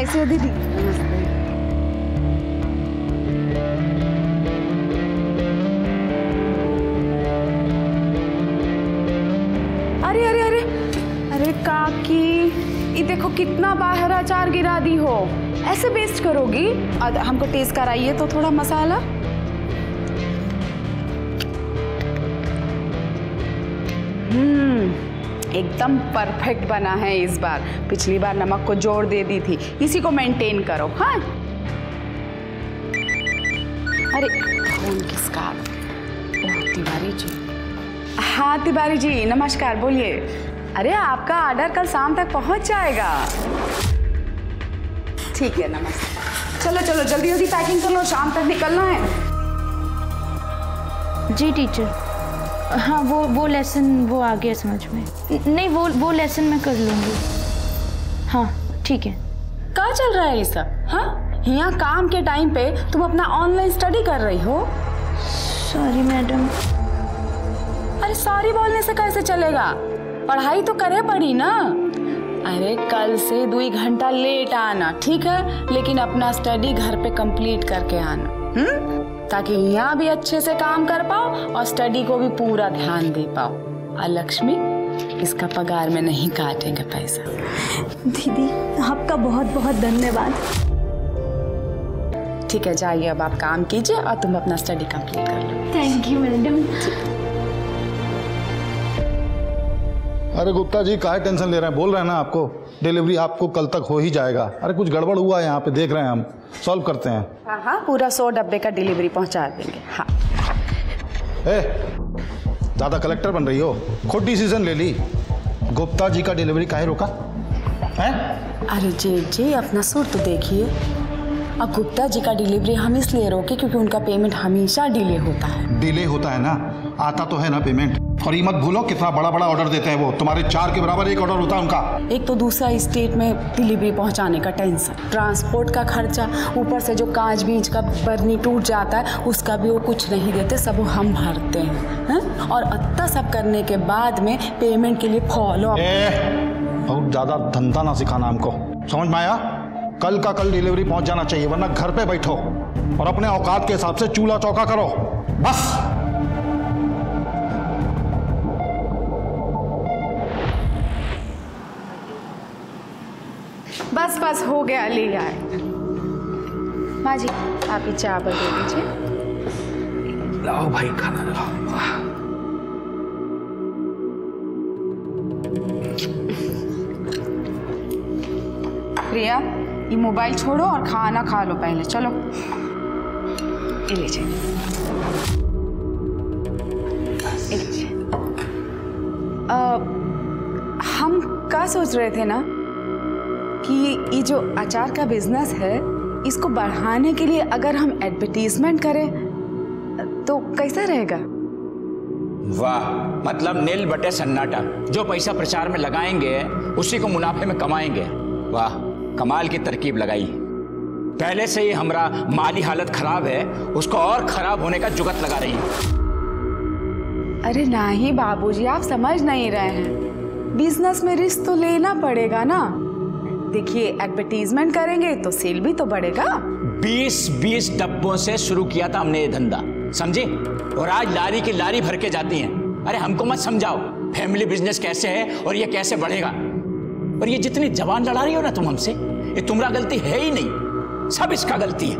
कैसे हो दीदी? अरे अरे अरे अरे काकी, ये देखो कितना बाहर अचार गिरा दी हो। ऐसे वेस्ट करोगी? हमको टेस्ट कराइए तो थोड़ा मसाला। एकदम परफेक्ट बना है इस बार। पिछली बार नमक को जोड़ दे दी थी, इसी को मेंटेन करो। हाँ अरे फोन किसका? ओह तिवारी जी। हाँ तिवारी जी नमस्कार, बोलिए। अरे आपका ऑर्डर कल शाम तक पहुंच जाएगा। ठीक है नमस्कार। चलो चलो जल्दी जल्दी पैकिंग कर लो, शाम तक निकलना है। जी टीचर। हाँ वो लेसन वो आ गया समझ में। नहीं वो लेसन मैं कर लूँगी। हाँ ठीक है। क्या चल रहा है ये सब? हाँ यहाँ काम के टाइम पे तुम अपना ऑनलाइन स्टडी कर रही हो। Sorry madam. अरे सॉरी बोलने से कैसे चलेगा? पढ़ाई तो करे पड़ी ना। अरे कल से 2 घंटा लेट आना, ठीक है? लेकिन अपना स्टडी घर पे कंप्लीट करके आना, ताकि यहाँ भी अच्छे से काम कर पाओ और स्टडी को भी पूरा ध्यान दे पाओ। और लक्ष्मी, इसका पगार में नहीं काटेंगे पैसा। दीदी आपका बहुत बहुत धन्यवाद। ठीक है जाइए, अब आप काम कीजिए और तुम अपना स्टडी कंप्लीट कर लो। Thank you madam. अरे गुप्ता जी काहे टेंशन ले रहे हैं? बोल रहे हैं ना आपको, डिलीवरी आपको कल तक हो ही जाएगा। अरे कुछ गड़बड़ हुआ है यहाँ पे, देख रहे हैं, हम सॉल्व करते हैं। हाँ हाँ पूरा 100 डब्बे का डिलीवरी पहुँचा देंगे। हाँ ज़्यादा कलेक्टर बन रही हो, खुद डिसीजन ले ली। गुप्ता जी का डिलीवरी काहे रोका है? अरे जी अपना सुर तो देखिए। अब गुप्ता जी का डिलीवरी हम इसलिए रोके क्योंकि उनका पेमेंट हमेशा डिले होता है। डिले होता है ना, आता तो है ना पेमेंट। और ये मत भूलो कितना बड़ा बड़ा ऑर्डर देते हैं वो, तुम्हारे 4 के बराबर एक ऑर्डर होता है उनका। एक तो दूसरा स्टेट में डिलीवरी पहुंचाने का टेंशन, ट्रांसपोर्ट का खर्चा, ऊपर से जो कांच बीज का बर्नी टूट जाता है उसका भी वो कुछ नहीं देते, सब हम भरते हैं। और इतना सब करने के बाद में पेमेंट के लिए फॉलो। बहुत ज़्यादा धंधा ना सिखाना हमको, समझ में आया? कल का कल डिलीवरी पहुंच जाना चाहिए, वरना घर पे बैठो और अपने औकात के हिसाब से चूल्हा चौका करो बस। बस बस हो गया, ले आए। माँ जी आप ही चावल दे दीजिए। लाओ भाई खाना लाओ। प्रिया ये मोबाइल छोड़ो और खाना खा लो पहले, चलो ये लीजिए। हम क्या सोच रहे थे ना कि ये जो अचार का बिजनेस है इसको बढ़ाने के लिए अगर हम एडवर्टीजमेंट करें तो कैसा रहेगा? वाह, मतलब नील बटे सन्नाटा। जो पैसा प्रचार में लगाएंगे उसी को मुनाफे में कमाएंगे। वाह, कमाल की तरकीब लगाई। पहले से ही हमारा माली हालत खराब है, उसको और खराब होने का जुगत लगा रही है। अरे नहीं बाबूजी, आप समझ नहीं रहे हैं। बिजनेस में रिस्क तो लेना पड़ेगा ना। देखिए एडवर्टीजमेंट करेंगे तो सेल भी तो बढ़ेगा। 20-20 डब्बों से शुरू किया था हमने ये धंधा, समझे? और आज लारी की लारी भर के जाती हैं। अरे हमको मत समझाओ फैमिली बिजनेस कैसे है और ये कैसे बढ़ेगा। और ये जितनी जबान लड़ा रही हो ना तुम हमसे, ये तुम्हारा गलती है ही नहीं, सब इसका गलती है।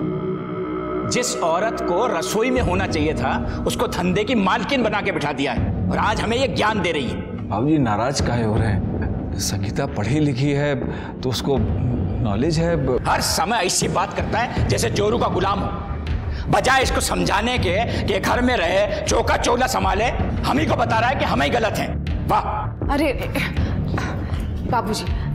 जिस औरत को रसोई में होना चाहिए था उसको धंधे की मालकिन बना के बिठा दिया है और आज हमें ये ज्ञान दे रही है। बाबूजी नाराज काहे हो रहे हैं? संगीता पढ़ी लिखी है तो उसको नॉलेज है। हर समय ऐसी बात करता है जैसे जोरू का गुलाम हो। बजाय इसको समझाने के कि घर में रहे, चौका चौला संभाले, हम ही को बता रहा है कि हम ही गलत हैं। वाह। अरे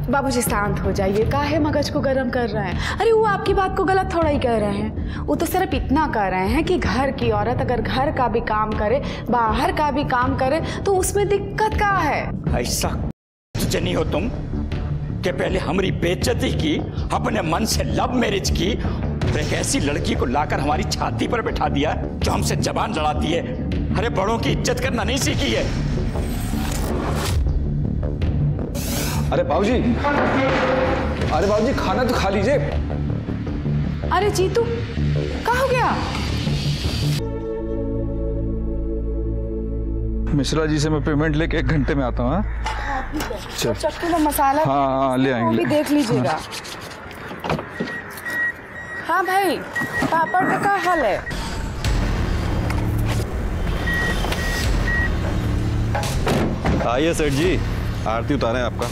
बाबूजी शांत हो जाइए, काहे मगज को गर्म कर रहे हैं? अरे वो आपकी बात को गलत थोड़ा ही कह रहे हैं। वो तो सिर्फ इतना कह रहे हैं कि घर की औरत अगर घर का भी काम करे, बाहर का भी काम करे तो उसमें दिक्कत क्या है? ऐसा नहीं हो तुम कि पहले हमारी बेइज्जती की, अपने मन से लव मैरिज की, एक ऐसी लड़की को लाकर हमारी छाती पर बैठा दिया जो हमसे जबान लड़ाती है। अरे बड़ों की इज्जत करना नहीं सीखी है। अरे बाबूजी अरे बाबूजी खाना तो खा लीजिए। अरे जीतू क्या हो गया? मिश्रा जी से मैं पेमेंट लेके 1 घंटे में आता हूँ। चल चक्की में मसाला हाँ ले आएंगे। भी देख लीजिएगा। हाँ भाई, पापड़ का क्या हाल है? आइए सेठ जी, आरती उतारें आपका।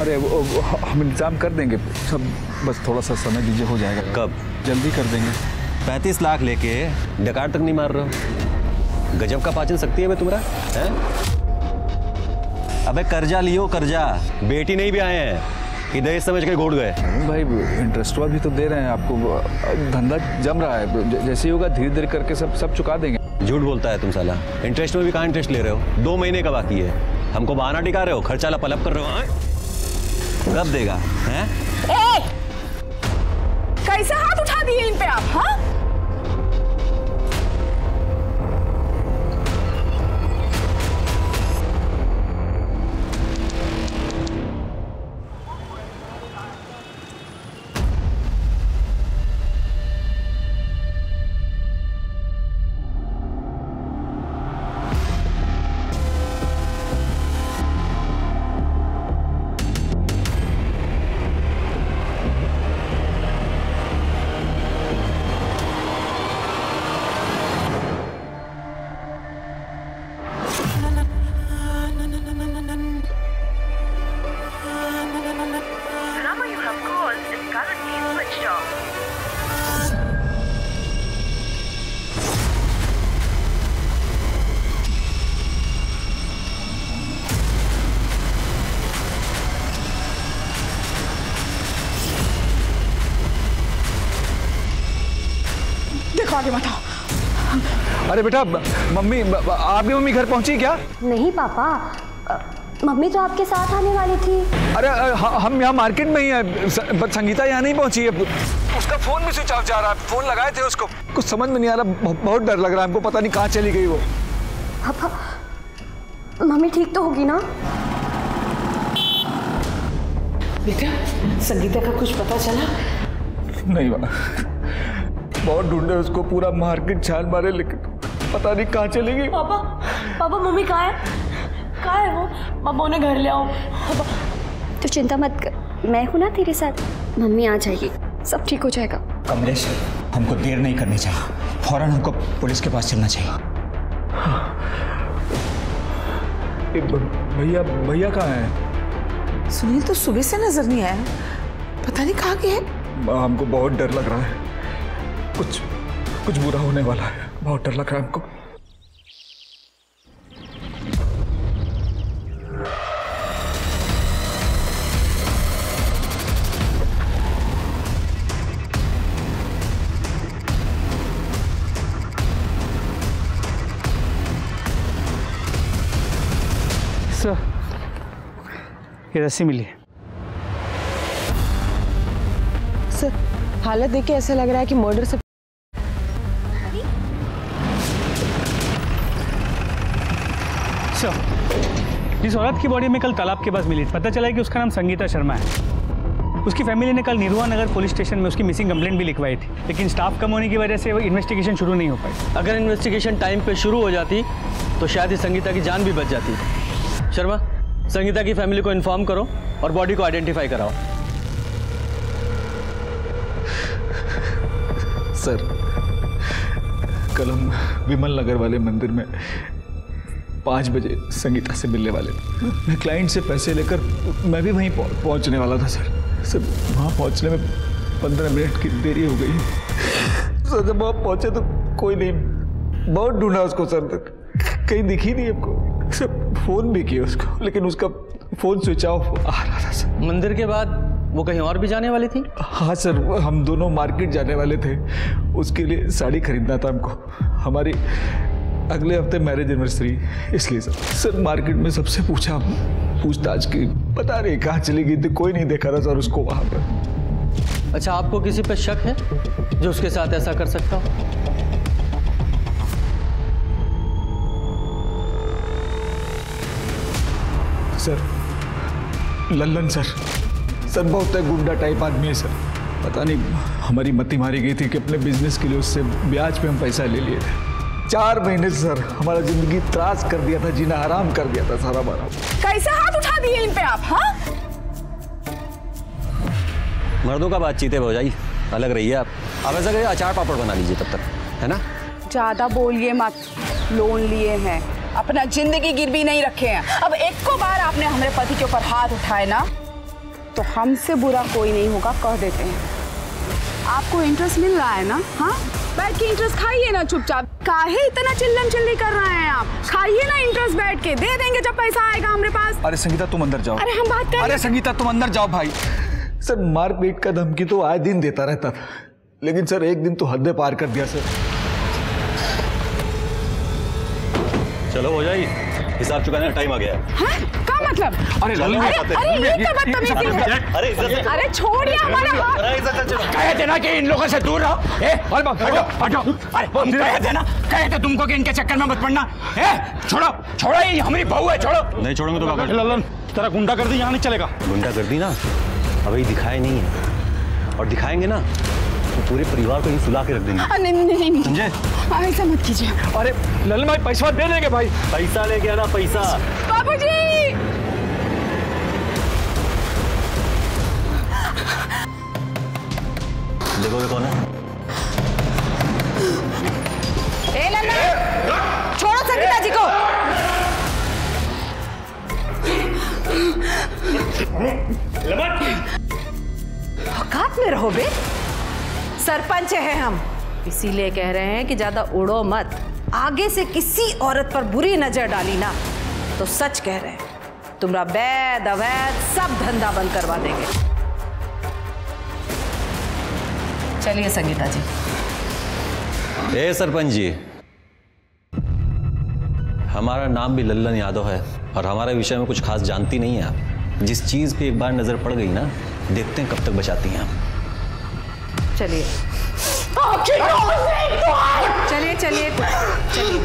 अरे वो हम इंतजाम कर देंगे सब, बस थोड़ा सा समय दीजिए, हो जाएगा। कब? जल्दी कर देंगे। 35 लाख लेके डकार तक नहीं मार रहे हो? गजब का पाचन शक्ति है मैं तुम्हारा है? अबे कर्जा लियो कर्जा, बेटी नहीं भी आए हैं कि दहेज समझ के घोट गए। भाई इंटरेस्ट भी तो दे रहे हैं आपको, धंधा जम रहा है, जैसे ही होगा धीरे धीरे करके सब चुका देंगे। झूठ बोलता है तुम साला, इंटरेस्ट में भी कहाँ इंटरेस्ट ले रहे हो? 2 महीने का बाकी है, हमको बहाना टिका रहे हो, खर्चा लपलप कर रहे हो। कब देगा हैं? कैसे हाथ उठा दिए इन पे आप? हाँ आगे बताओ। अरे बेटा मम्मी, आपकी मम्मी घर पहुंची क्या? नहीं पापा, मम्मी तो आपके साथ आने वाली थी। अरे हम यहाँ मार्केट में ही हैं, संगीता यहाँ नहीं पहुंची है। उसका फोन भी स्विच ऑफ जा रहा है, फोन लगाए थे उसको, कुछ समझ में नहीं आ रहा, बहुत डर लग रहा है हमको, पता नहीं कहाँ चली गई वो। पापा मम्मी ठीक तो होगी ना? बेटा संगीता का कुछ पता चला? नहीं माँ, बहुत ढूंढे उसको, पूरा मार्केट छान मारे, लेकिन पता नहीं कहाँ चली गई। पापा मम्मी कहाँ है वो? पापा उन्हें घर ले आओ। तो चिंता मत कर, मैं हूं ना तेरे साथ, मम्मी आ जाएगी, सब ठीक हो जाएगा। कमलेश, हमको देर नहीं करनी चाहिए, फौरन हमको पुलिस के पास चलना चाहिए। भैया कहाँ है? सुनील तो सुबह से नजर नहीं आया, पता नहीं कहाँ गए। हमको बहुत डर लग रहा है, कुछ बुरा होने वाला है, बहुत डर लग रहा है हमको। सर, ये रस्सी मिली है। सर, हालत देख के ऐसा लग रहा है कि मर्डर से। सर, इस औरत की बॉडी में कल तालाब के पास मिली, पता चला है कि उसका नाम संगीता शर्मा है। उसकी फैमिली ने कल निरुआ नगर पुलिस स्टेशन में उसकी मिसिंग कंप्लेंट भी लिखवाई थी, लेकिन स्टाफ कम होने की वजह से वो इन्वेस्टिगेशन शुरू नहीं हो पाई। अगर इन्वेस्टिगेशन टाइम पे शुरू हो जाती तो शायद इस संगीता की जान भी बच जाती। शर्मा, संगीता की फैमिली को इन्फॉर्म करो और बॉडी को आइडेंटिफाई कराओ। सर, कल हम विमल नगर वाले मंदिर में 5 बजे संगीता से मिलने वाले थे। मैं क्लाइंट से पैसे लेकर मैं भी वहीं पहुंचने वाला था सर। वहाँ पहुंचने में 15 मिनट की देरी हो गई सर। जब वहाँ पहुंचे तो कोई नहीं, बहुत ढूंढा उसको सर, कहीं दिखी नहीं हमको सर। फोन भी किया उसको, लेकिन उसका फोन स्विच ऑफ आ रहा था सर। मंदिर के बाद वो कहीं और भी जाने वाली थी? हाँ सर, हम दोनों मार्केट जाने वाले थे, उसके लिए साड़ी खरीदना था हमको। हमारी अगले हफ्ते मैरिज एनिवर्सरी, इसलिए सर मार्केट में सबसे पूछताछ की, पता नहीं कहाँ चली गई थी, कोई नहीं देखा था सर उसको वहाँ पर। अच्छा, आपको किसी पे शक है जो उसके साथ ऐसा कर सकता हो? सर, लल्लन सर, सर बहुत गुंडा टाइप आदमी है सर। पता नहीं हमारी मती मारी गई थी कि अपने बिजनेस के लिए उससे ब्याज पे हम पैसा ले लिए थे। 4 महीने से सर हमारा जिंदगी त्रास कर दिया था, जीना हराम कर दिया था सारा हमारा। कैसे हाथ उठा दिए इन पे आप? हाँ, मर्दों का बातचीत है भौजाई, अलग रहिए आप। अब ऐसा करिए अचार पापड़ बना लीजिए तब तक, है ना? ज्यादा बोलिए मत। लोन लिए हैं, अपना जिंदगी गिरवी नहीं रखे हैं। अब एक को बार आपने हमारे पति के ऊपर हाथ उठाए ना, तो हमसे बुरा कोई नहीं होगा, कह देते हैं। आपको इंटरेस्ट मिल रहा है ना? हाँ, बैठ के इंटरेस्ट खाइए ना चुपचाप। काहे इतना चिल्लम चिल्ली कर रहे हैं आप? खाइए ना इंटरेस्ट बैठ के, दे देंगे जब पैसा आएगा हमारे पास। अरे संगीता तुम अंदर जाओ। अरे हम बात कर। अरे संगीता तुम अंदर जाओ भाई। सर मारपीट का धमकी तो आए दिन देता रहता था, लेकिन सर एक दिन तो हद पार कर दिया सर। चलो भौजाई, हिसाब चुकाने का टाइम आ गया है। हाँ? क्या मतलब? अरे अरे छोड़िए हमारा हाथ। कह देना कि इन लोगों से दूर रहो। कह देना, कहे थे तुमको कि इनके चक्कर में मत पड़ना। छोड़ो, ये हमारी बहू है, छोड़ो। नहीं छोड़ोगे तो क्या? ललन तेरा गुंडागर्दी यहाँ नहीं चलेगा। गुंडागर्दी ना अभी दिखाए नहीं है, और दिखाएंगे ना तो पूरे परिवार को ही सुला के रख देंगे। नहीं समझे? ऐसा मत कीजिए। अरे ललन भाई पैसा दे देंगे भाई। पैसा लेके आना, पैसा। बाबूजी, देखोगे कौन है? ए लल्ला, छोड़ो संगीता जी को। औकात में रहो बे। सरपंच है हम, इसीलिए कह रहे हैं कि ज्यादा उड़ो मत। आगे से किसी औरत पर बुरी नजर डाली ना तो सच कह रहे हैं, तुम्हारा वैध अवैध सब धंधा बंद करवा देंगे। चलिए संगीता जी। ए सरपंच जी, हमारा नाम भी लल्लन यादव है और हमारे विषय में कुछ खास जानती नहीं है आप। जिस चीज पे एक बार नजर पड़ गई ना, देखते हैं कब तक बचाती हैं आप। चलिए चलिए चलिए चलिए।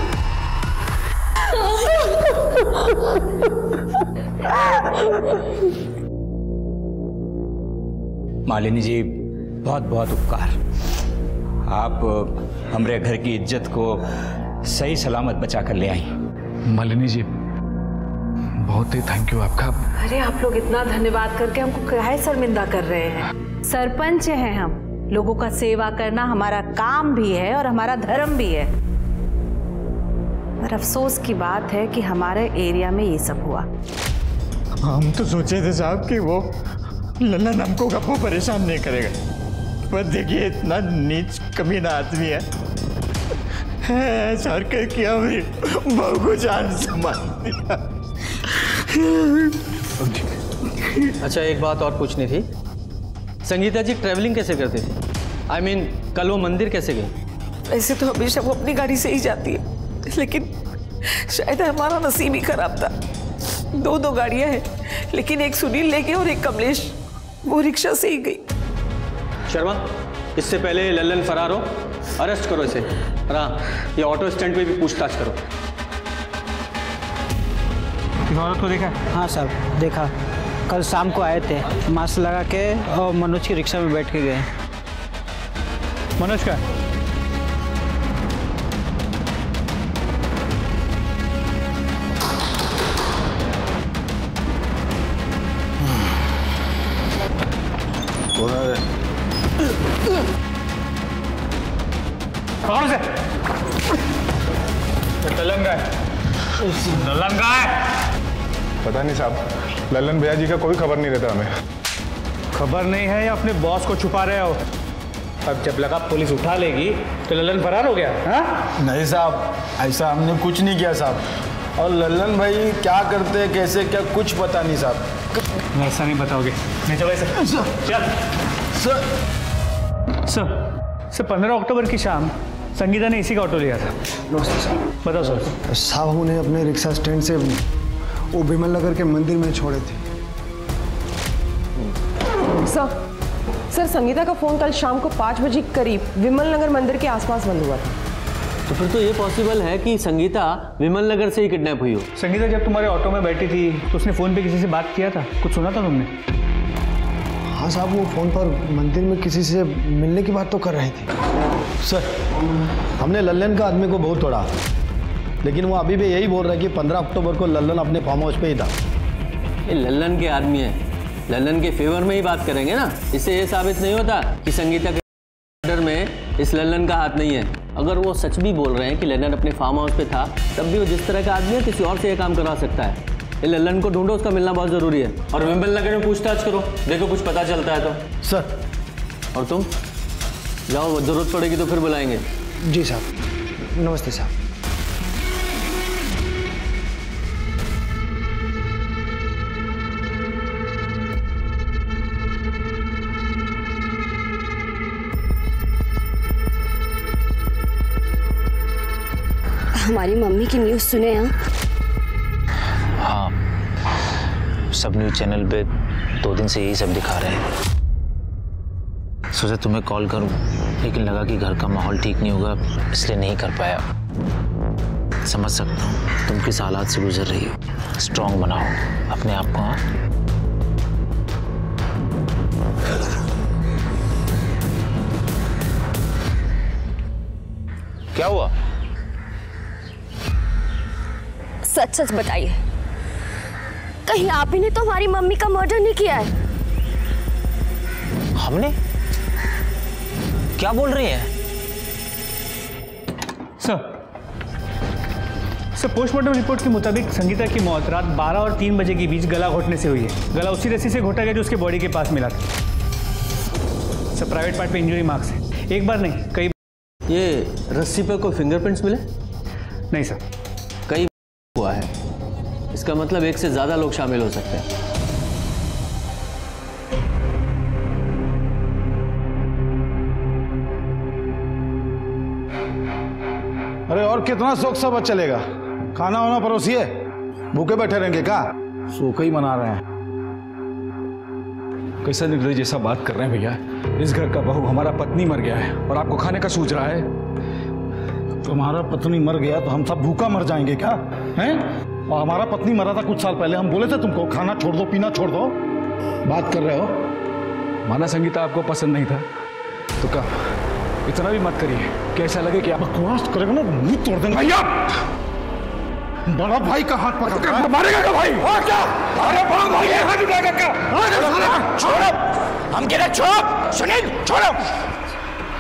मालिनी जी, बहुत बहुत उपकार। आप हमारे घर की इज्जत को सही सलामत बचा कर ले आई। मालिनी जी बहुत ही थैंक यू आपका। अरे आप लोग इतना धन्यवाद करके हमको काहे शर्मिंदा कर रहे हैं? सरपंच हैं हम, लोगों का सेवा करना हमारा काम भी है और हमारा धर्म भी है। पर अफसोस की बात है कि हमारे एरिया में ये सब हुआ। हम तो सोचे थे साहब कि वो लल्लन हमको कभी परेशान नहीं करेगा, पर देखिए इतना नीच कमीना आदमी है। ऐसा किया मेरी बहू को जान से मार दिया। अच्छा एक बात और पूछनी थी, संगीता जी ट्रैवलिंग कैसे करती थी? I mean, कल वो मंदिर कैसे गई? ऐसे तो हमेशा वो अपनी गाड़ी से ही जाती है, लेकिन शायद हमारा नसीब ही खराब था। 2 गाड़ियां हैं, लेकिन एक सुनील लेके और एक कमलेश वो रिक्शा से ही गई। शर्मा, इससे पहले लल्लन फरार हो, अरेस्ट करो इसे। और हाँ, ये ऑटो स्टैंड पे भी पूछताछ करो। इस औरत को देखा? हाँ साहब देखा, कल शाम को आए थे, मास्क लगा के और मनोज की रिक्शा में बैठ के गए। मनोज का? कौन से? लल्लन का है। लल्लन का है? पता नहीं साहब, लल्लन भैया जी का कोई खबर नहीं रहता हमें। खबर नहीं है या अपने बॉस को छुपा रहे हो? अब जब लगा पुलिस उठा लेगी तो लल्लन फरार हो गया? हाँ? नहीं साहब, ऐसा हमने कुछ नहीं किया साहब। और लल्लन भाई क्या करते हैं, कैसे क्या, कुछ पता नहीं साहब। ऐसा नहीं बताओगे? नहीं चलो ऐसे। चल सर 15 अक्टूबर की शाम संगीता ने इसी का ऑटो लिया था। बताओ सर। साहब उन्हें अपने रिक्शा स्टैंड से वो विमल नगर के मंदिर में छोड़े थे। सर संगीता का फोन कल शाम को 5 बजे करीब विमल नगर मंदिर के आसपास बंद हुआ था। तो फिर तो ये पॉसिबल है कि संगीता विमल नगर से ही किडनैप हुई हो। संगीता जब तुम्हारे ऑटो में बैठी थी तो उसने फोन पे किसी से बात किया था? कुछ सुना था तुमने? हाँ साहब, वो फ़ोन पर मंदिर में किसी से मिलने की बात तो कर रहे थे। सर, हमने लल्लन का आदमी को बहुत तोड़ा, लेकिन वो अभी भी यही बोल रहा है कि 15 अक्टूबर को लल्लन अपने फार्म हाउस पे ही था। ये लल्लन के आदमी है, लल्लन के फेवर में ही बात करेंगे ना। इससे ये साबित नहीं होता कि संगीता के मर्डर में इस लल्लन का हाथ नहीं है। अगर वो सच भी बोल रहे हैं कि लल्लन अपने फार्म हाउस पे था, तब भी वो जिस तरह का आदमी है किसी और से ये काम करवा सकता है। ये लल्लन को ढूंढो, उसका मिलना बहुत ज़रूरी है। और विमल नगर में पूछताछ करो, देखो कुछ पता चलता है तो। सर। और तुम जाओ, जरूरत पड़ेगी तो फिर बुलाएंगे। जी साहब, नमस्ते साहब। हमारी मम्मी की न्यूज़ सुने हैं? हाँ, सब न्यूज़ चैनल पे 2 दिन से यही सब दिखा रहे हैं। सोचा तुम्हें कॉल करूं, लेकिन लगा कि घर का माहौल ठीक नहीं होगा, इसलिए नहीं कर पाया। समझ सकता हूँ तुम किस हालात से गुजर रही हो। स्ट्रांग बनाओ अपने आप को। हाँ, क्या हुआ? सच सच बताइए, कहीं आप ही ने तो हमारी मम्मी का मर्डर नहीं किया है? हमने? क्या बोल रही हैं? सर, पोस्टमार्टम रिपोर्ट के मुताबिक संगीता की मौत रात 12 और 3 बजे के बीच गला घोटने से हुई है। गला उसी रस्सी से घोटा गया जो उसके बॉडी के पास मिला था। सर, प्राइवेट पार्ट पे इंजरी मार्क्स है, एक बार नहीं कई। ये रस्सी पे कोई फिंगरप्रिंट्स मिले? नहीं सर। कई हुआ है, इसका मतलब एक से ज्यादा लोग शामिल हो सकते हैं। अरे और कितना शौक सब चलेगा? खाना वाना परोसिए, भूखे बैठे रहेंगे क्या? सूखा ही मना रहे हैं। कैसा निर्दयी जैसा बात कर रहे हैं भैया। इस घर का बहू हमारा पत्नी मर गया है और आपको खाने का सूझ रहा है। तुम्हारा पत्नी मर गया तो हम सब भूखा मर जाएंगे क्या? हैं? और हमारा पत्नी मरा था कुछ साल पहले, हम बोले थे तुमको खाना छोड़ दो, पीना छोड़ दो। बात कर रहे हो? माना संगीता आपको पसंद नहीं था तो क्या, इतना भी मत करिए कि ऐसा लगे कि आप बकवास करेगा ना मुंह तोड़ देंगे। भैया, बड़ा भाई का हाथ पकड़ कर मारेगा क्या भाई? और क्या? अरे बड़ा भाई है, हाथ उठाएगा क्या? छोड़ो, हम गिरे, छोड़ो, सुनील छोड़ो।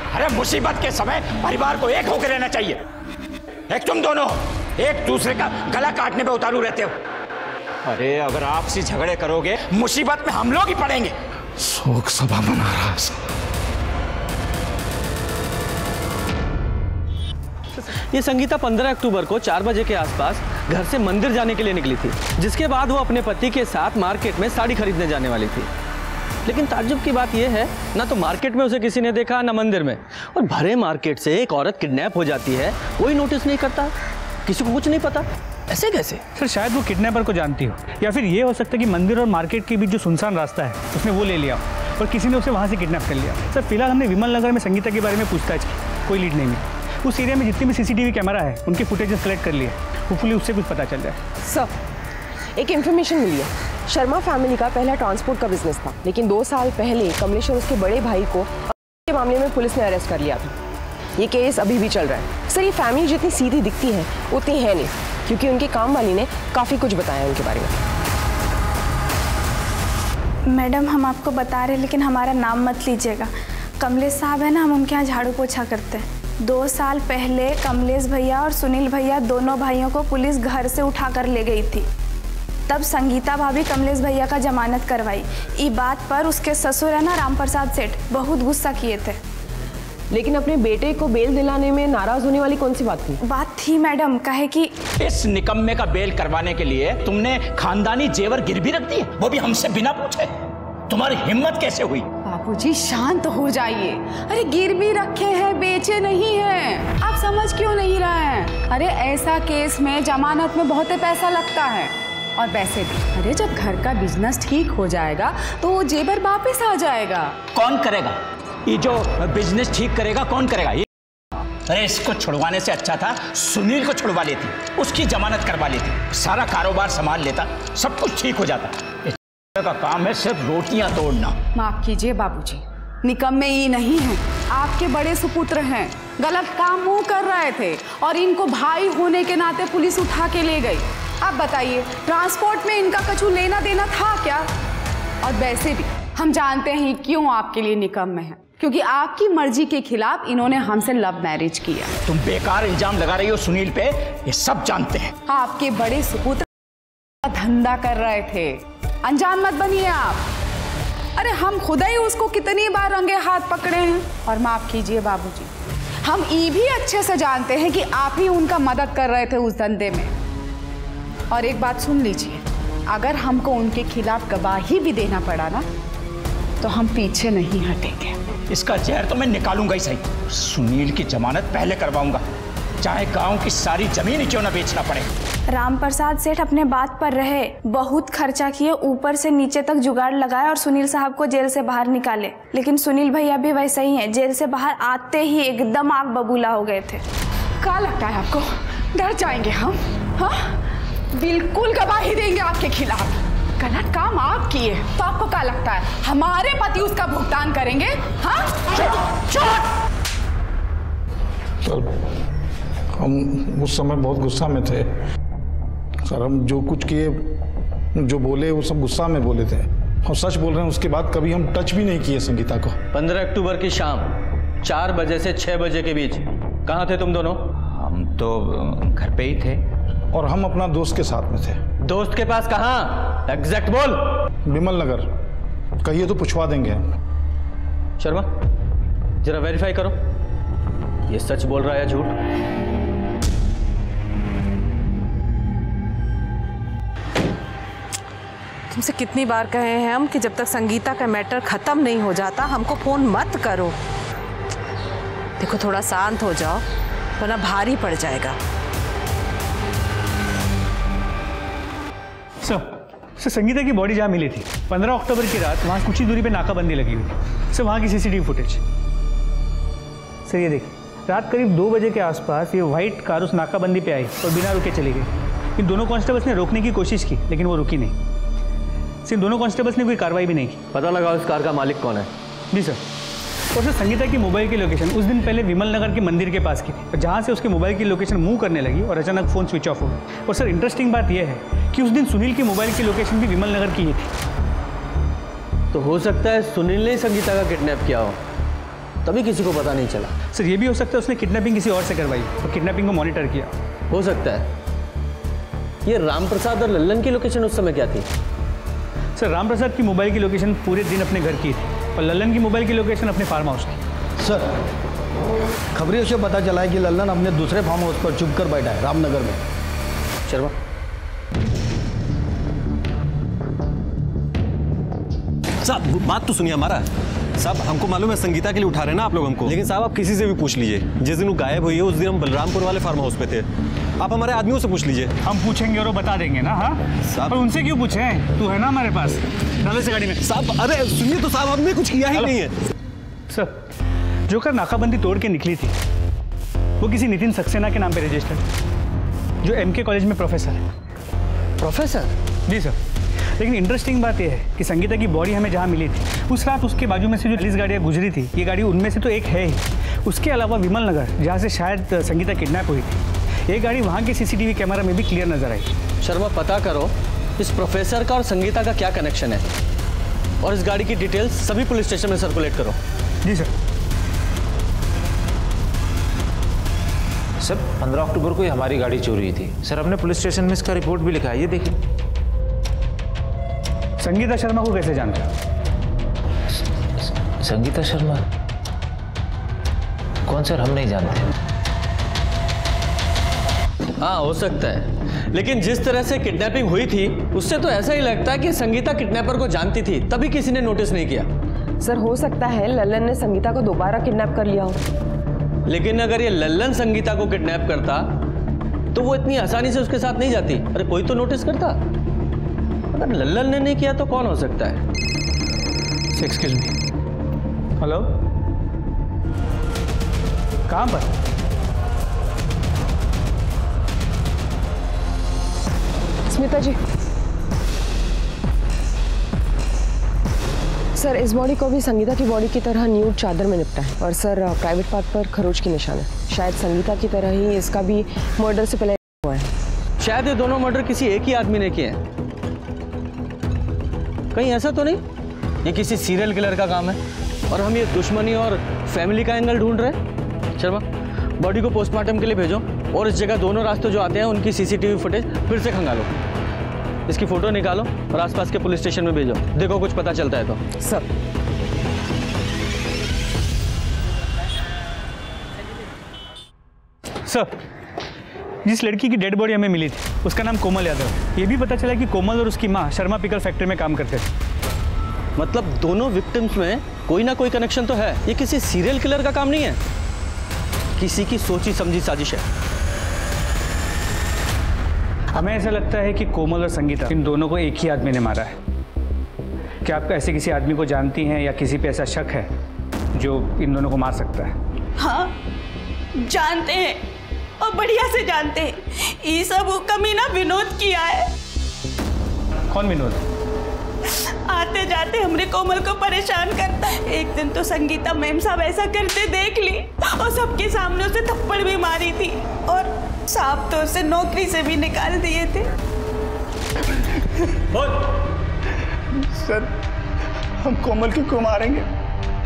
अरे मुसीबत के समय परिवार को एक होकर रहना चाहिए। एक तुम दोनों एक दूसरे का गला काटने पे उतारू रहते हो। अरे अगर आपसी झगड़े करोगे मुसीबत में हम लोग ही पड़ेंगे। शोक सभा मना रहा है। ये संगीता 15 अक्टूबर को 4 बजे के आसपास घर से मंदिर जाने के लिए निकली थी, जिसके बाद वो अपने पति के साथ मार्केट में साड़ी खरीदने जाने वाली थी। लेकिन ताज्जुब की बात यह है, ना तो मार्केट में उसे किसी ने देखा, ना मंदिर में। और भरे मार्केट से एक औरत किडनैप हो जाती है, कोई नोटिस नहीं करता, किसी को कुछ नहीं पता। ऐसे कैसे? सर, शायद वो किडनैपर को जानती हो, या फिर ये हो सकता है कि मंदिर और मार्केट के बीच जो सुनसान रास्ता है उसने वो ले लिया और किसी ने उसे वहाँ से किडनैप कर लिया। सर, फिलहाल हमने विमल नगर में संगीता के बारे में पूछताछ की, कोई लीड नहीं मिली। उस एरिया में जितने भी सीसीटीवी कैमरा है उनके फुटेजेस कलेक्ट कर लिए, होपफुली उससे कुछ पता चल जाए। सर, एक इन्फॉर्मेशन मिली है। शर्मा फैमिली का पहला ट्रांसपोर्ट का बिजनेस था, लेकिन 2 साल पहले कमलेश और उसके बड़े भाई को के मामले में पुलिस ने अरेस्ट कर लिया था। ये केस अभी भी चल रहा है। सर, ये फैमिली जितनी सीधी दिखती है उतनी है नहीं, क्योंकि उनके काम वाली ने काफ़ी कुछ बताया उनके बारे में। मैडम, हम आपको बता रहे हैं, लेकिन हमारा नाम मत लीजिएगा। कमलेश साहब है ना, हम उनके यहाँ झाड़ू पोछा करते हैं। 2 साल पहले कमलेश भैया और सुनील भैया दोनों भाइयों को पुलिस घर से उठा कर ले गई थी। तब संगीता भाभी कमलेश भैया का जमानत करवाई। इस बात पर उसके ससुर है ना राम प्रसाद सेठ बहुत गुस्सा किए थे। लेकिन अपने बेटे को बेल दिलाने में नाराज होने वाली कौन सी बात थी? बात थी मैडम, कहे कि इस निकम्मे का बेल करवाने के लिए तुमने खानदानी जेवर गिरवी रख दिए, वो भी हमसे बिना पूछे। तुम्हारी हिम्मत कैसे हुई? बाबूजी शांत हो जाइए। अरे गिरवी रखे हैं, बेचे नहीं हैं। आप समझ क्यों नहीं रहे हैं? अरे ऐसा केस में जमानत में बहुत पैसा लगता है, और पैसे भी। अरे जब घर का बिजनेस ठीक हो जाएगा तो वो जेवर वापस आ जाएगा। कौन करेगा ये जो बिजनेस ठीक करेगा? कौन करेगा ये? अरे इसको छुड़वाने से अच्छा था सुनील को छुड़वा लेती, उसकी जमानत करवा लेती, सारा कारोबार संभाल लेता, सब कुछ ठीक हो जाता। का काम है सिर्फ रोटियां तोड़ना। माफ कीजिए बाबूजी, निकम्मे ये नहीं हैं, आपके बड़े सुपुत्र हैं। गलत काम वो कर रहे थे और इनको भाई होने के नाते पुलिस उठा के ले गई। अब बताइए, ट्रांसपोर्ट में इनका कछु लेना देना था क्या? और वैसे भी हम जानते हैं क्यों आपके लिए निकम्मे हैं, क्योंकि आपकी मर्जी के खिलाफ इन्होंने हमसे लव मैरिज किया। तुम बेकार इल्जाम लगा रही हो सुनील पे, ये सब जानते हैं। आपके बड़े सुपुत्र धंधा कर रहे थे, अनजान मत बनिए आप। अरे हम खुद ही उसको कितनी बार रंगे हाथ पकड़े हैं। और माफ कीजिए बाबूजी, हम ये भी अच्छे से जानते हैं कि आप ही उनका मदद कर रहे थे उस धंधे में। और एक बात सुन लीजिए, अगर हमको उनके खिलाफ गवाही भी देना पड़ा ना, तो हम पीछे नहीं हटेंगे। इसका जहर तो मैं निकालूंगा ही सही। सुनील की जमानत पहले करवाऊंगा, चाहे गांव की सारी जमीन क्यों ना बेचना पड़े। राम प्रसाद सेठ अपने बात पर रहे, बहुत खर्चा किए, ऊपर से नीचे तक जुगाड़ लगाए और सुनील साहब को जेल से बाहर निकाले। लेकिन सुनील भैया भी वैसे ही हैं, जेल से बाहर आते ही एकदम आग बबूला हो गए थे। क्या लगता है आपको डर जाएंगे हम? हाँ, बिल्कुल गवाही देंगे आपके खिलाफ। गलत काम आप किए तो आपको क्या लगता है हमारे पति उसका भुगतान करेंगे? हाँ? सर, हम उस समय बहुत गुस्सा में थे सर। हम जो कुछ किए, जो बोले, वो सब गुस्सा में बोले थे। और सच बोल रहे हैं, उसके बाद कभी हम टच भी नहीं किए संगीता को। 15 अक्टूबर की शाम 4 बजे से 6 बजे के बीच कहाँ थे तुम दोनों? हम तो घर पे ही थे। और हम अपना दोस्त के साथ में थे। दोस्त के पास कहाँ? एग्जैक्ट बोल। विमल नगर। कहिए तो पूछवा देंगे। शर्मा, जरा वेरीफाई करो, ये सच बोल रहा है या झूठ? तुमसे कितनी बार कहे हैं हम कि जब तक संगीता का मैटर खत्म नहीं हो जाता हमको फोन मत करो। देखो, थोड़ा शांत हो जाओ वरना भारी पड़ जाएगा। सर, संगीता की बॉडी जहाँ मिली थी 15 अक्टूबर की रात, वहाँ कुछ ही दूरी पे नाकाबंदी लगी हुई थी। सर, वहाँ की सीसीटीवी फुटेज। सर ये देखिए, रात करीब 2 बजे के आसपास ये व्हाइट कार उस नाकाबंदी पे आई और बिना रुके चली गई। इन दोनों कांस्टेबल्स ने रोकने की कोशिश की, लेकिन वो रुकी नहीं। सिर्फ दोनों कांस्टेबल्स ने कोई कार्रवाई भी नहीं की। पता लगा उस कार का मालिक कौन है? जी सर। और सर, संगीता की मोबाइल की लोकेशन उस दिन पहले विमल नगर के मंदिर के पास की थी, और जहाँ से उसके मोबाइल की लोकेशन मूव करने लगी और अचानक फ़ोन स्विच ऑफ हो गया। और सर, इंटरेस्टिंग बात यह है कि उस दिन सुनील की मोबाइल की लोकेशन भी विमल नगर की ही थी। तो हो सकता है सुनील ने संगीता का किडनैप किया हो, तभी किसी को पता नहीं चला। सर, ये भी हो सकता है उसने किडनैपिंग किसी और से करवाई और किडनैपिंग को मॉनिटर किया। हो सकता है। ये राम प्रसाद और लल्लन की लोकेशन उस समय क्या थी? सर, राम प्रसाद की मोबाइल की लोकेशन पूरे दिन अपने घर की थी और लल्लन की मोबाइल की लोकेशन अपने फार्म हाउस की। सर, खबरियों से पता चला है कि लल्लन अपने दूसरे फार्म हाउस पर चुप कर बैठा है, रामनगर में। शर्मा, साहब बात तो सुनिए हमारा। साहब, हमको मालूम है संगीता के लिए उठा रहे हैं ना आप लोग हमको, लेकिन साहब आप किसी से भी पूछ लीजिए, जिस दिन वो गायब हुई है उस दिन हम बलरामपुर वाले फार्म हाउस पे थे। आप हमारे आदमियों से पूछ लीजिए। हम पूछेंगे और वो बता देंगे ना। हाँ साहब, पर उनसे क्यों पूछे? तू है ना हमारे पास, डालो से गाड़ी में। साहब, अरे सुनिए तो साहब, हमने कुछ किया ही नहीं है। सर, जो कार नाकाबंदी तोड़ के निकली थी वो किसी नितिन सक्सेना के नाम पे रजिस्टर्ड, जो एमके कॉलेज में प्रोफेसर है। प्रोफेसर? जी सर। लेकिन इंटरेस्टिंग बात यह है कि संगीता की बॉडी हमें जहाँ मिली थी उस रात उसके बाजू में से जो 40 गाड़ियाँ गुजरी थी, ये गाड़ी उनमें से तो एक है ही। उसके अलावा विमल नगर, जहाँ से शायद संगीता किडनैप हुई थी, ये गाड़ी वहाँ के सीसीटीवी कैमरा में भी क्लियर नजर आई। शर्मा, पता करो इस प्रोफेसर का और संगीता का क्या कनेक्शन है, और इस गाड़ी की डिटेल्स सभी पुलिस स्टेशन में सर्कुलेट करो। जी सर। सर, 15 अक्टूबर को ही हमारी गाड़ी चोरी हुई थी। सर, हमने पुलिस स्टेशन में इसका रिपोर्ट भी लिखा है, ये देखिए। संगीता शर्मा को कैसे जानते हो? संगीता शर्मा? कौन सर? हम नहीं जानते। हाँ, हो सकता है, लेकिन जिस तरह से किडनैपिंग हुई थी उससे तो ऐसा ही लगता है कि संगीता किडनैपर को जानती थी, तभी किसी ने नोटिस नहीं किया। सर, हो सकता है लल्लन ने संगीता को दोबारा किडनैप कर लिया हो। लेकिन अगर ये लल्लन संगीता को किडनैप करता तो वो इतनी आसानी से उसके साथ नहीं जाती। अरे कोई तो नोटिस करता। अगर लल्लन ने नहीं किया तो कौन हो सकता है? Excuse me. हेलो, कहाँ पर? स्मिता जी, सर इस बॉडी को भी संगीता की बॉडी की तरह न्यूड चादर में निपटा है और सर प्राइवेट पार्ट पर खरोच की निशान है। शायद संगीता की तरह ही इसका भी मर्डर से पहले हुआ है। शायद ये दोनों मर्डर किसी एक ही आदमी ने किए हैं। कहीं ऐसा तो नहीं ये किसी सीरियल किलर का काम है और हम ये दुश्मनी और फैमिली का एंगल ढूंढ रहे हैं। शर्मा, बॉडी को पोस्टमार्टम के लिए भेजो और इस जगह दोनों रास्ते जो आते हैं उनकी सीसीटीवी फुटेज फिर से खंगालो। इसकी फोटो निकालो और आसपास के पुलिस स्टेशन में भेजो, देखो कुछ पता चलता है तो। सर सर, जिस लड़की की डेड बॉडी हमें मिली थी उसका नाम कोमल यादव है। ये भी पता चला कि कोमल और उसकी माँ शर्मा पिकल फैक्ट्री में काम करते थे। मतलब दोनों विक्टिम्स में कोई ना कोई कनेक्शन तो है। ये किसी सीरियल किलर का काम नहीं है, किसी की सोची समझी साजिश है। हमें ऐसा लगता है कि कोमल और संगीता इन दोनों को एक ही आदमी ने मारा है। क्या आप ऐसे किसी आदमी को जानती हैं या किसी पे ऐसा शक है जो इन दोनों को मार सकता है? हाँ, जानते हैं और बढ़िया से जानते हैं। ये सब वो कमीना विनोद किया है। कौन विनोद? आते जाते हमने कोमल को परेशान करता है। एक दिन तो संगीता मैम साहब ऐसा करते देख ली और सबके सामने उसे थप्पड़ भी मारी थी और साहब तो उसे नौकरी से भी निकाल दिए थे। सर, हम कोमल क्यों मारेंगे?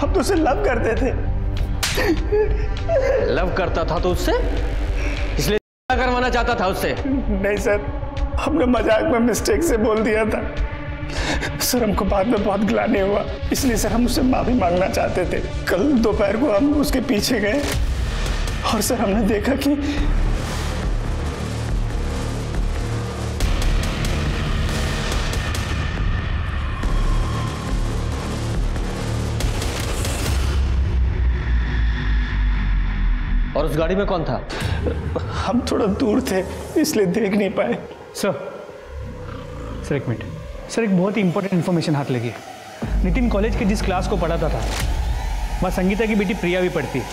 हम तो उसे लव करते थे। लव करता था तो उससे, इसलिए करवाना चाहता था उससे? नहीं सर, हमने मजाक में मिस्टेक से बोल दिया था सर। हमको बाद में बहुत ग्लानि हुआ, इसलिए सर हम उससे माफी मांगना चाहते थे। कल दोपहर को हम उसके पीछे गए और सर हमने देखा कि और उस गाड़ी में कौन था? हम थोड़ा दूर थे इसलिए देख नहीं पाए। सर एक मिनट सर, एक बहुत ही इंपॉर्टेंट इन्फॉर्मेशन हाथ लगी है। नितिन कॉलेज के जिस क्लास को पढ़ाता था वहाँ संगीता की बेटी प्रिया भी पढ़ती है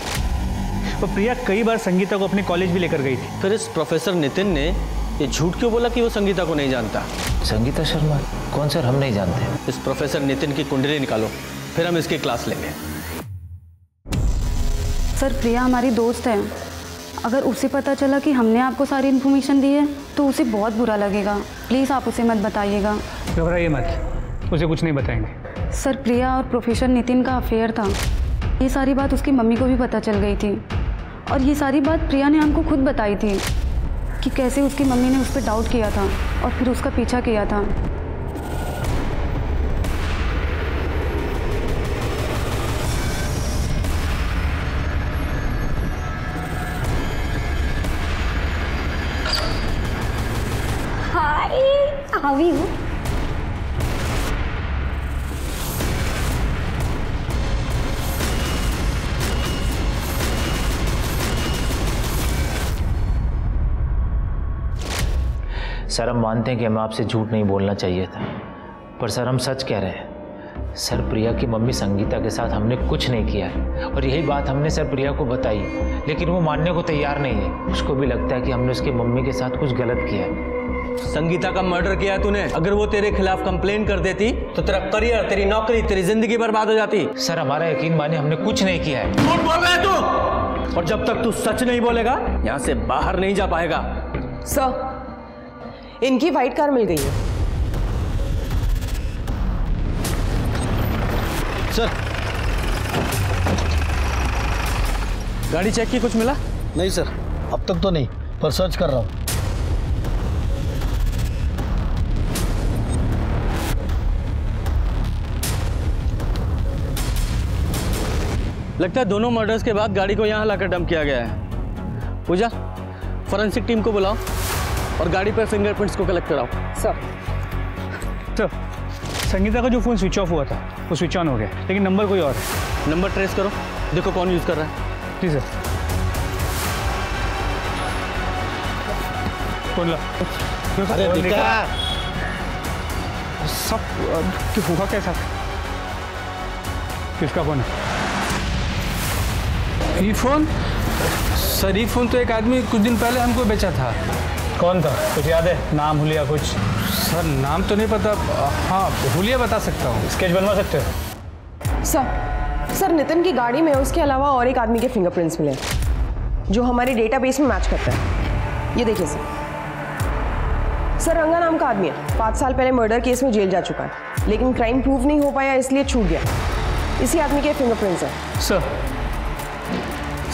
और प्रिया कई बार संगीता को अपने कॉलेज भी लेकर गई थी। फिर इस प्रोफेसर नितिन ने ये झूठ क्यों बोला कि वो संगीता को नहीं जानता? संगीता शर्मा? कौन सर, हम नहीं जानते। इस प्रोफेसर नितिन की कुंडली निकालो, फिर हम इसकी क्लास लेंगे। सर, प्रिया हमारी दोस्त है। अगर उसे पता चला कि हमने आपको सारी इन्फॉर्मेशन दी है तो उसे बहुत बुरा लगेगा। प्लीज़ आप उसे मत बताइएगा। घबराइए मत, उसे कुछ नहीं बताएंगे। सर, प्रिया और प्रोफेसर नितिन का अफेयर था। ये सारी बात उसकी मम्मी को भी पता चल गई थी और ये सारी बात प्रिया ने हमको खुद बताई थी कि कैसे उसकी मम्मी ने उस पर डाउट किया था और फिर उसका पीछा किया था। हावी हूँ। सर, हम मानते हैं कि हमें आपसे झूठ नहीं बोलना चाहिए था, पर सर हम सच कह रहे हैं। सर, प्रिया की मम्मी संगीता के साथ हमने कुछ नहीं किया है और यही बात हमने सर प्रिया को बताई, लेकिन वो मानने को तैयार नहीं है। उसको भी लगता है कि हमने उसकी मम्मी के साथ कुछ गलत किया है। संगीता का मर्डर किया है तूने। अगर वो तेरे खिलाफ कंप्लेन कर देती तो तेरा करियर, तेरी नौकरी, तेरी जिंदगी बर्बाद हो जाती। सर, हमारा यकीन माने, हमने कुछ नहीं किया है। झूठ बोल रहा है तू, और जब तक तू सच नहीं बोलेगा यहाँ से बाहर नहीं जा पाएगा। सर, इनकी व्हाइट कार मिल गई है। सर, गाड़ी चेक की, कुछ मिला? नहीं सर, अब तक तो नहीं, पर सर्च कर रहा हूँ। लगता है दोनों मर्डर्स के बाद गाड़ी को यहाँ लाकर डंप किया गया है। पूजा, फॉरेंसिक टीम को बुलाओ और गाड़ी पर फिंगरप्रिंट्स को कलेक्ट कराओ। सर, संगीता का जो फ़ोन स्विच ऑफ हुआ था वो स्विच ऑन हो गया, लेकिन नंबर कोई और है। नंबर ट्रेस करो, देखो कौन यूज़ कर रहा है। जी सर। फोन ला। अरे बेटा, सब क्यों हुआ कैसा? किसका फोन है? ये फोन? सर, ये फोन तो एक आदमी कुछ दिन पहले हमको बेचा था। कौन था, कुछ याद है? नाम हुलिया कुछ? सर, नाम तो नहीं पता। हाँ, हुलिया बता सकता हूँ। स्केच बनवा सकते हो? सर नितिन की गाड़ी में उसके अलावा और एक आदमी के फिंगरप्रिंट्स मिले जो हमारे डेटाबेस में मैच करता है। ये देखिए सर रंगा नाम का आदमी है, 5 साल पहले मर्डर केस में जेल जा चुका है, लेकिन क्राइम प्रूव नहीं हो पाया इसलिए छूट गया। इसी आदमी के फिंगरप्रिंट्स हैं। सर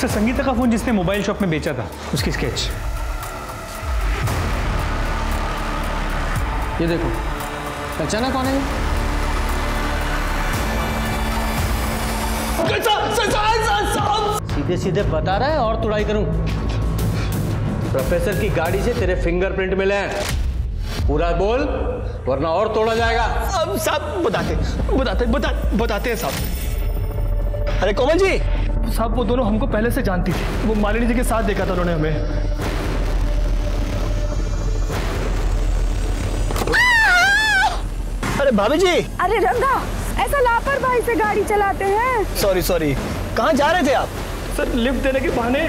संगीता का फोन जिसने मोबाइल शॉप में बेचा था उसकी स्केच। ये देखो, पहचाना कौन है? सीधे सीधे बता रहा है और तुड़ाई करूं? प्रोफेसर की गाड़ी से तेरे फिंगरप्रिंट मिले हैं, पूरा बोल वरना और तोड़ा जाएगा। साहब बताते हैं साहब। अरे कोमल जी साहब, वो दोनों हमको पहले से जानती थी, वो मालिनी जी के साथ देखा था उन्होंने हमें। अरे भाभी जी। अरे रंगा, ऐसा लापरवाही से गाड़ी चलाते हैं? सॉरी, कहाँ जा रहे थे आप? सर लिफ्ट देने के बहाने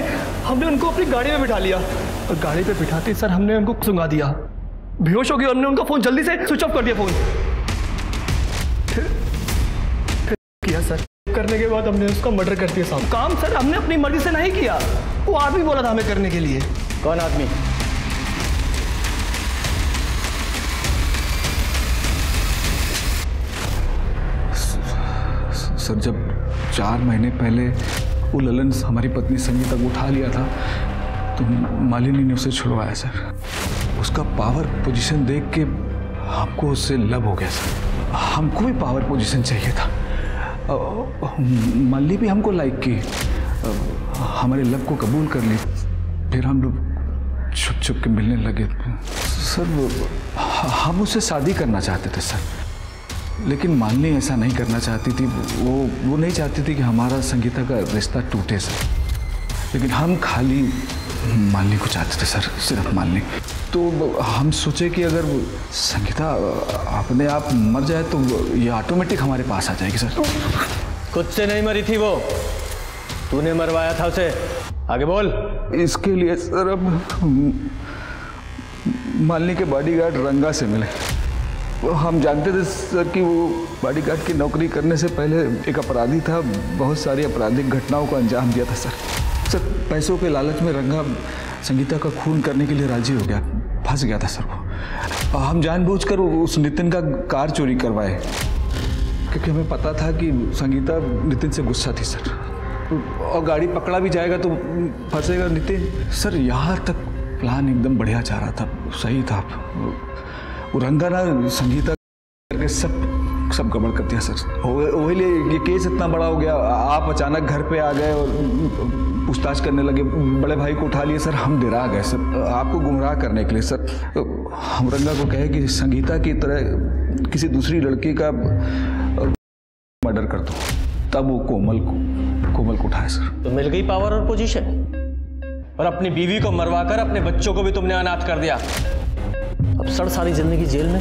हमने उनको अपनी गाड़ी में बिठा लिया और गाड़ी पे बिठाते सर हमने उनको सुंगा दिया, बेहोश हो गए। हमने उनका फोन जल्दी से स्विच ऑफ कर दिया फोन। फिर किया सर, करने के बाद हमने उसका मर्डर कर दिया साहब। काम सर हमने अपनी मर्जी से नहीं किया, वो आदमी बोला था हमें करने के लिए। कौन आदमी? सर जब 4 महीने पहले वो ललन हमारी पत्नी संगीता को उठा लिया था तो मालिनी ने उसे छुड़वाया सर। उसका पावर पोजीशन देख के हमको उससे लव हो गया सर। हमको भी पावर पोजीशन चाहिए था। मालिनी भी हमको लाइक की, हमारे लव को कबूल कर ली। फिर हम लोग छुप छुप के मिलने लगे सर। हम उससे शादी करना चाहते थे सर, लेकिन मालिनी ऐसा नहीं करना चाहती थी। वो नहीं चाहती थी कि हमारा संगीता का रिश्ता टूटे सर। लेकिन हम खाली मालिनी को चाहते थे सर, सिर्फ मालिनी। तो हम सोचे कि अगर संगीता अपने आप मर जाए तो ये ऑटोमेटिक हमारे पास आ जाएगी सर। खुद से नहीं मरी थी वो, तूने मरवाया था उसे। आगे बोल। इसके लिए सर अब मालिनी के बॉडीगार्ड रंगा से मिले। हम जानते थे सर कि वो बॉडीगार्ड की नौकरी करने से पहले एक अपराधी था, बहुत सारी आपराधिक घटनाओं को अंजाम दिया था सर। पैसों के लालच में रंगा संगीता का खून करने के लिए राजी हो गया, फंस गया था सर वो। हम जानबूझकर उस नितिन का कार चोरी करवाए, क्योंकि हमें पता था कि संगीता नितिन से गुस्सा थी सर, और गाड़ी पकड़ा भी जाएगा तो फंसेगा नितिन सर। यहाँ तक प्लान एकदम बढ़िया जा रहा था, सही था। वो रंगा ना संगीता करके सब गड़बड़ कर दिया सर। वही लिए ये केस इतना बड़ा हो गया। आप अचानक घर पे आ गए और पूछताछ करने लगे, बड़े भाई को उठा लिए सर। हम डरा गए सर, आपको गुमराह करने के लिए सर। हम रंगा को कहे कि संगीता की तरह किसी दूसरी लड़की का मर्डर कर दो, तब वो कोमल को उठाए सर। तो मिल गई पावर और पोजीशन, और अपनी बीवी को मरवाकर अपने बच्चों को भी तुमने अनाथ कर दिया। अब सड़ सारी जिंदगी जेल में।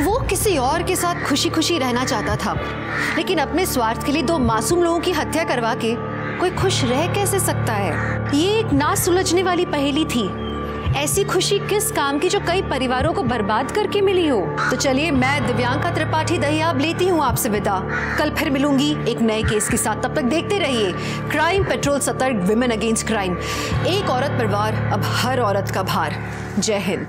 वो किसी और के साथ खुशी खुशी रहना चाहता था, लेकिन अपने स्वार्थ के लिए 2 मासूम लोगों की हत्या करवा के कोई खुश रह कैसे सकता है? ये एक ना सुलझने वाली पहेली थी। ऐसी खुशी किस काम की जो कई परिवारों को बर्बाद करके मिली हो? तो चलिए, मैं दिव्यांका त्रिपाठी दहियाब लेती हूँ आपसे विदा। कल फिर मिलूंगी एक नए केस के साथ। तब तक देखते रहिए क्राइम पेट्रोल, सतर्क, विमेन अगेंस्ट क्राइम। एक औरत पर वार, अब हर औरत का भार। जय हिंद।